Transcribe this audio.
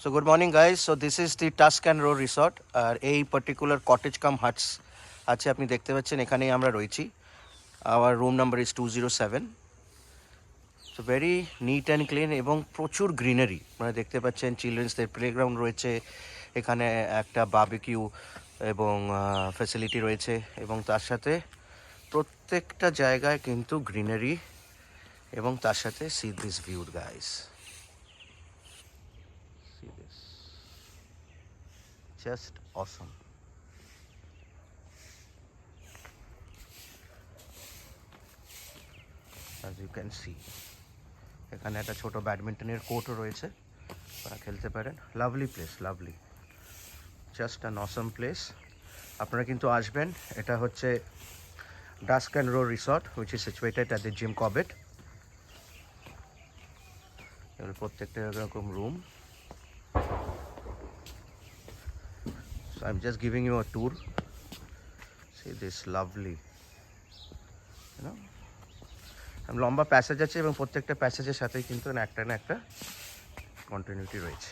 So good morning guys. So this is the Tuscan Row Resort আর এই particular cottage কাম huts আছে আপনি দেখতে পাচ্ছেন এখানেই আমরা রয়েছি our room number is 207 so very neat and clean এবং প্রচুর গ্রিনারি মানে দেখতে পাচ্ছেন চিলড্রেন্সদের প্লেগ্রাউন্ড রয়েছে এখানে একটা বারবিকিউ এবং ফ্যাসিলিটি রয়েছে এবং তার সাথে প্রত্যেকটা জায়গায় কিন্তু গ্রিনারি এবং তার সাথে see this view guys. See this. Just awesome. As you can see, এখানে একটা ছোট ব্যাডমিন্টনের কোর্টও রয়েছে, আপনারা খেলতে পারেন। Lovely place, lovely, just an awesome place. আপনারা কিন্তু আসবেন। এটা হচ্ছে Tuscan Row resort which is situated at the Jim Corbett. এবার প্রত্যেকটা এরকম room. So I'm just giving you a tour. See this lovely, you know, লম্বা প্যাসেজ আছে এবং প্রত্যেকটা প্যাসেজের সাথেই কিন্তু একটা না একটা কন্টিনিউটি রয়েছে।